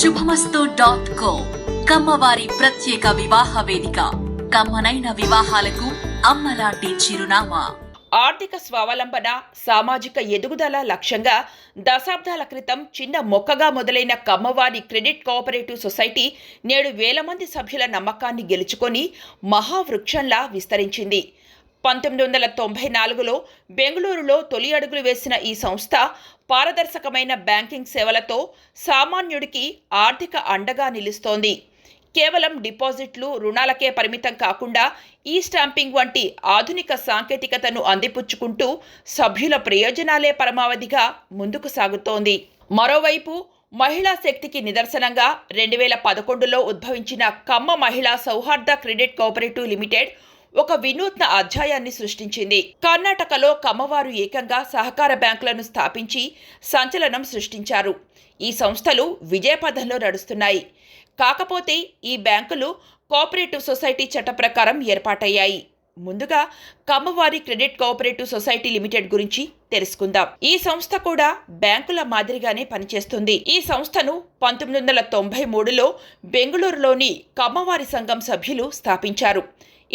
శుభమస్తు.co కమ్మవారి ప్రత్యేక వివాహ వేదిక. కమ్మనైన వివాహాలకు అమ్మలాంటి చిరునామా. ఆర్థిక స్వావలంబన, సామాజిక ఎదుగుదల లక్ష్యంగా దశాబ్దాల క్రితం చిన్న మొక్కగా మొదలైన కమ్మవారి క్రెడిట్ కోఆపరేటివ్ సొసైటీ నేడు వేల మంది సభ్యుల నమ్మకాన్ని గెలుచుకొని మహావృక్షంలా విస్తరించింది. 1994లో బెంగళూరులో తొలి అడుగులు వేసిన ఈ సంస్థ పారదర్శకమైన బ్యాంకింగ్ సేవలతో సామాన్యుడికి ఆర్థిక అండగా నిలుస్తోంది. కేవలం డిపాజిట్లు, రుణాలకే పరిమితం కాకుండా ఈ స్టాంపింగ్ వంటి ఆధునిక సాంకేతికతను అందిపుచ్చుకుంటూ సభ్యుల ప్రయోజనాలే పరమావధిగా ముందుకు సాగుతోంది. మరోవైపు మహిళా శక్తికి నిదర్శనంగా 2011లో ఉద్భవించిన కమ్మ మహిళా సౌహార్ద క్రెడిట్ కోఆపరేటివ్ లిమిటెడ్ ఒక వినూత్న అధ్యాయాన్ని సృష్టించింది. కర్ణాటకలో కమ్మవారు ఏకంగా సహకార బ్యాంకులను స్థాపించి సంచలనం సృష్టించారు. ఈ సంస్థలు విజయపథంలో నడుస్తున్నాయి. కాకపోతే ఈ బ్యాంకులు కోఆపరేటివ్ సొసైటీ చట్ట ప్రకారం ఏర్పాటయ్యాయి. ముందుగా కమ్మవారి క్రెడిట్ కోఆపరేటివ్ సొసైటీ లిమిటెడ్ గురించి తెలుసుకుందాం. ఈ సంస్థ కూడా బ్యాంకుల మాదిరిగానే పనిచేస్తుంది. ఈ సంస్థను 1993లో బెంగళూరులోని కమ్మవారి సంఘం సభ్యులు స్థాపించారు.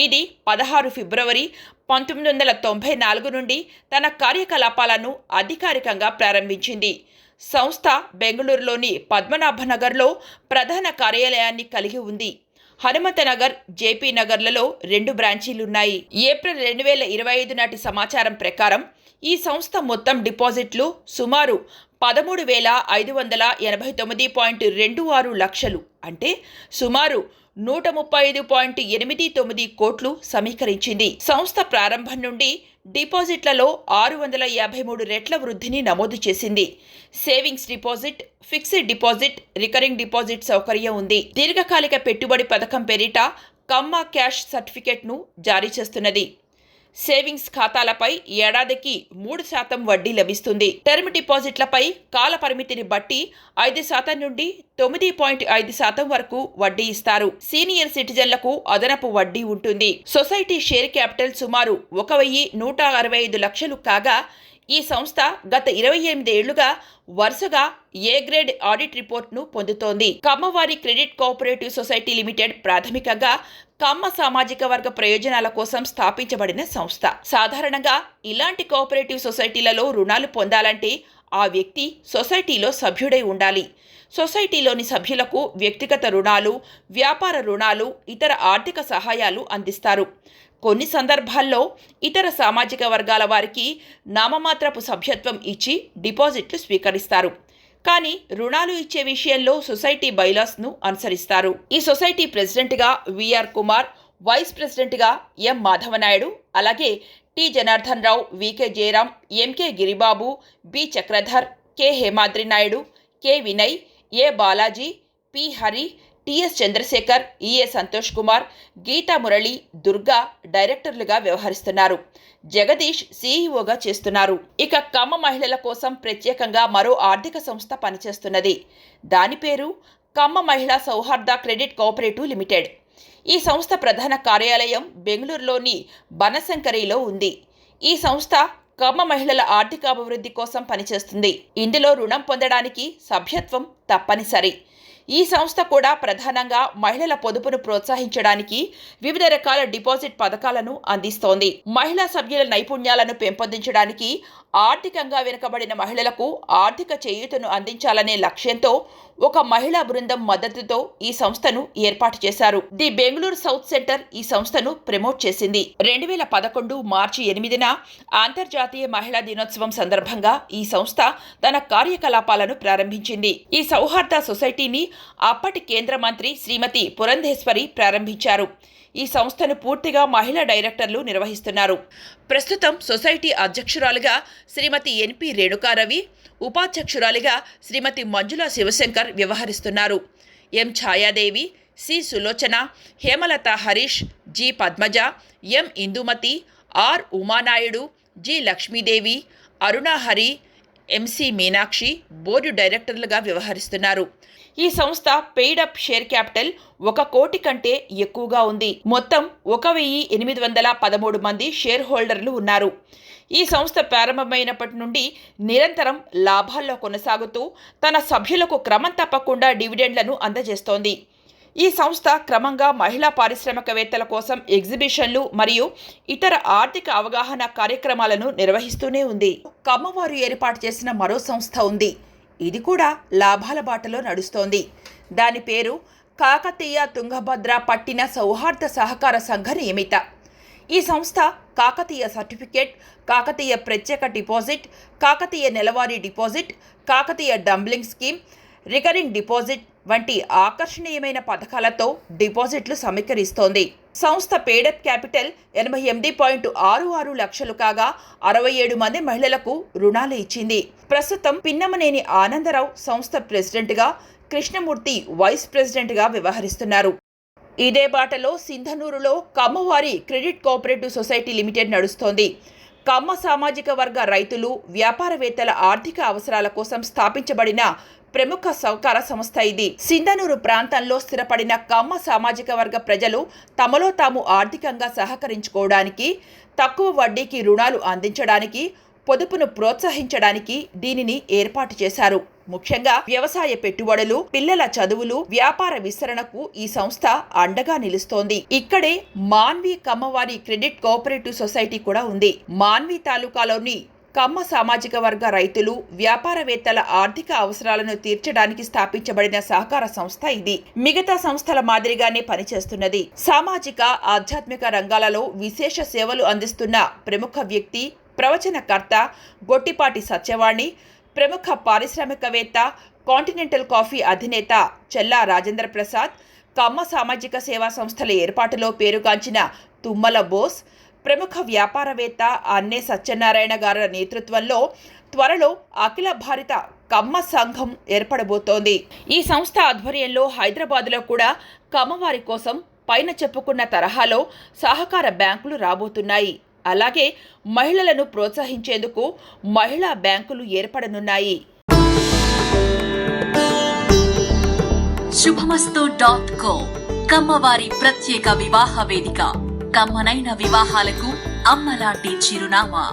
ఇది 16 ఫిబ్రవరి 1994 నుండి తన కార్యకలాపాలను అధికారికంగా ప్రారంభించింది. సంస్థ బెంగళూరులోని పద్మనాభనగర్లో ప్రధాన కార్యాలయాన్ని కలిగి ఉంది. హనుమంతనగర్, జేపీ నగర్లలో 2 బ్రాంచీలున్నాయి. ఏప్రిల్ 2025 నాటి సమాచారం ప్రకారం ఈ సంస్థ మొత్తం డిపాజిట్లు సుమారు 13,589.26 లక్షలు, అంటే సుమారు 135.89 కోట్లు సమీకరించింది. సంస్థ ప్రారంభం నుండి డిపాజిట్లలో 653 రెట్ల వృద్ధిని నమోదు చేసింది. Savings deposit, fixed deposit, recurring deposit సౌకర్యం ఉంది. దీర్ఘకాలిక పెట్టుబడి పథకం పేరిట కమ్మ క్యాష్ సర్టిఫికెట్ను జారీ చేస్తున్నది. సేవింగ్స్ ఖాతాలపై ఏడాదికి 3% వడ్డీ లభిస్తుంది. టర్మ్ డిపాజిట్లపై కాల పరిమితిని బట్టి 5% నుండి 9.5% వరకు వడ్డీ ఇస్తారు. సీనియర్ సిటిజన్లకు అదనపు వడ్డీ ఉంటుంది. సొసైటీ షేర్ క్యాపిటల్ సుమారు 1,165 లక్షలు కాగా ఈ సంస్థ గత 28 ఏళ్లుగా వరుసగా ఏ గ్రేడ్ ఆడిట్ రిపోర్ట్ను పొందుతోంది. కమ్మవారి క్రెడిట్ కోఆపరేటివ్ సొసైటీ లిమిటెడ్ ప్రాథమికంగా కమ్మ సామాజిక వర్గ ప్రయోజనాల కోసం స్థాపించబడిన సంస్థ. సాధారణంగా ఇలాంటి కోఆపరేటివ్ సొసైటీలలో రుణాలు పొందాలంటే ఆ వ్యక్తి సొసైటీలో సభ్యుడై ఉండాలి. సొసైటీలోని సభ్యులకు వ్యక్తిగత రుణాలు, వ్యాపార రుణాలు, ఇతర ఆర్థిక సహాయాలు అందిస్తారు. కొన్ని సందర్భాల్లో ఇతర సామాజిక వర్గాల వారికి నామమాత్రపు సభ్యత్వం ఇచ్చి డిపాజిట్లు స్వీకరిస్తారు. కానీ రుణాలు ఇచ్చే విషయంలో సొసైటీ బైలాస్ను అనుసరిస్తారు. ఈ సొసైటీ ప్రెసిడెంట్గా విఆర్ కుమార్, వైస్ ప్రెసిడెంట్గా ఎం మాధవనాయుడు, అలాగే T Janardhan Rao, VK Jayaram, MK Giribabu, B Chakradhar, K Hemadri Naidu, K Vinay, A Balaji, P Hari, TS Chandrasekhar, EA Santosh Kumar, Geeta Murali, Durga డైరెక్టర్లుగా వ్యవహరిస్తున్నారు. జగదీష్ సీఈఓగా చేస్తున్నారు. ఇక కమ్మ మహిళల కోసం ప్రత్యేకంగా మరో ఆర్థిక సంస్థ పనిచేస్తున్నది. దాని పేరు కమ్మ మహిళా సౌహార్ద క్రెడిట్ కోఆపరేటివ్ లిమిటెడ్. ఈ సంస్థ ప్రధాన కార్యాలయం బెంగళూరులోని బనశంకరిలో ఉంది. ఈ సంస్థ కమ్మ మహిళల ఆర్థిక అభివృద్ధి కోసం పనిచేస్తుంది. ఇందులో రుణం పొందడానికి సభ్యత్వం తప్పనిసరి. ఈ సంస్థ కూడా ప్రధానంగా మహిళల పొదుపును ప్రోత్సహించడానికి వివిధ రకాల డిపాజిట్ పథకాలను అందిస్తోంది. మహిళా సభ్యుల నైపుణ్యాలను పెంపొందించడానికి, ఆర్థికంగా వెనుకబడిన మహిళలకు ఆర్థిక చేయూతను అందించాలనే లక్ష్యంతో ఒక మహిళా బృందం మద్దతుతో ఈ సంస్థను ఏర్పాటు చేశారు. ది బెంగళూరు సౌత్ సెంటర్ ఈ సంస్థను ప్రమోట్ చేసింది. 2011 మార్చి 8న అంతర్జాతీయ మహిళా దినోత్సవం సందర్భంగా ఈ సంస్థ తన కార్యకలాపాలను ప్రారంభించింది. ఈ సౌహార్ద సొసైటీని అప్పటి కేంద్ర మంత్రి శ్రీమతి పురంధేశ్వరి ప్రారంభించారు. ఈ సంస్థను పూర్తిగా మహిళా డైరెక్టర్లు నిర్వహిస్తున్నారు. ప్రస్తుతం సొసైటీ అధ్యక్షురాలుగా శ్రీమతి ఎన్పి రేణుకారవి, ఉపాధ్యక్షురాలిగా శ్రీమతి మంజుల శివశంకర్ వ్యవహరిస్తున్నారు. M Chhayadevi, C Sulochana, Hemalatha Harish, G Padmaja, M Indumathi, R Umanaidu, G Lakshmidevi, Arunahari, MC Meenakshi board డైరెక్టర్లుగా వ్యవహరిస్తున్నారు. ఈ సంస్థ పెయిడ్ అప్ షేర్ క్యాపిటల్ 1 కోటి కంటే ఎక్కువగా ఉంది. మొత్తం 1813 మంది షేర్ హోల్డర్లు ఉన్నారు. ఈ సంస్థ ప్రారంభమైనప్పటి నుండి నిరంతరం లాభాల్లో కొనసాగుతూ తన సభ్యులకు క్రమం తప్పకుండా డివిడెండ్లను అందజేస్తోంది. ఈ సంస్థ క్రమంగా మహిళా పారిశ్రామికవేత్తల కోసం ఎగ్జిబిషన్లు మరియు ఇతర ఆర్థిక అవగాహన కార్యక్రమాలను నిర్వహిస్తూనే ఉంది. కమ్మవారు ఏర్పాటు చేసిన మరో సంస్థ ఉంది. ఇది కూడా లాభాల బాటలో నడుస్తోంది. దాని పేరు కాకతీయ తుంగభద్ర పట్టిన సౌహార్ద సహకార సంఘ నియమిత. ఈ సంస్థ కాకతీయ సర్టిఫికేట్, కాకతీయ ప్రత్యేక డిపాజిట్, కాకతీయ నెలవారీ deposit, Kakatiya doubling scheme, recurring deposit వంటి ఆకర్షణీయమైన పథకాలతో డిపాజిట్లు సమీకరిస్తోంది. సంస్థ పేడప్ క్యాపిటల్ 88.66 లక్షలు కాగా 67 మంది మహిళలకు రుణాలు ఇచ్చింది. ప్రస్తుతం పిన్నమనేని ఆనందరావు సంస్థ ప్రెసిడెంట్గా, కృష్ణమూర్తి వైస్ ప్రెసిడెంట్గా వ్యవహరిస్తున్నారు. ఇదే బాటలో సింధనూరులో కమ్మవారి క్రెడిట్ కోఆపరేటివ్ సొసైటీ లిమిటెడ్ నడుస్తోంది. కమ్మ సామాజిక వర్గ రైతులు, వ్యాపారవేత్తల ఆర్థిక అవసరాల కోసం స్థాపించబడిన ప్రముఖ సహకార సంస్థ ఇది. సింధనూరు ప్రాంతంలో స్థిరపడిన కమ్మ సామాజిక వర్గ ప్రజలు తమలో తాము ఆర్థికంగా సహకరించుకోవడానికి, తక్కువ వడ్డీకి రుణాలు అందించడానికి, పొదుపును ప్రోత్సహించడానికి దీనిని ఏర్పాటు చేశారు. ముఖ్యంగా వ్యవసాయ పెట్టుబడులు, పిల్లల చదువులు, వ్యాపార విస్తరణకు ఈ సంస్థ అండగా నిలుస్తోంది. ఇక్కడే మాన్వి కమ్మవారి క్రెడిట్ కోఆపరేటివ్ సొసైటీ కూడా ఉంది. మాన్వి తాలూకాలోని కమ్మ సామాజిక వర్గ రైతులు, వ్యాపారవేత్తల ఆర్థిక అవసరాలను తీర్చడానికి స్థాపించబడిన సహకార సంస్థ ఇది. మిగతా సంస్థల మాదిరిగానే పనిచేస్తున్నది. సామాజిక, ఆధ్యాత్మిక రంగాలలో విశేష సేవలు అందిస్తున్న ప్రముఖ వ్యక్తి, ప్రవచనకర్త గొట్టిపాటి సత్యవాణి, ప్రముఖ పారిశ్రామికవేత్త, కాంటినెంటల్ కాఫీ అధినేత చెల్లా రాజేంద్ర ప్రసాద్, కమ్మ సామాజిక సేవా సంస్థల ఏర్పాటులో పేరుగాంచిన తుమ్మల బోస్, ప్రముఖ వ్యాపారవేత్త అన్నే సత్యనారాయణ గారి నేతృత్వంలో త్వరలో అఖిల భారత కమ్మ సంఘం ఏర్పడబోతోంది. ఈ సంస్థ ఆధ్వర్యంలో హైదరాబాద్లో కూడా కమ్మవారి కోసం పైన చెప్పుకున్న తరహాలో సహకార బ్యాంకులు రాబోతున్నాయి. అలాగే మహిళలను ప్రోత్సహించేందుకు మహిళా బ్యాంకులు ఏర్పడనున్నాయి. శుభమస్తు.co కమ్మవారి ప్రత్యేక వివాహ వేదిక. కమ్మనైన వివాహాలకు అమ్మలాంటి చిరునామా.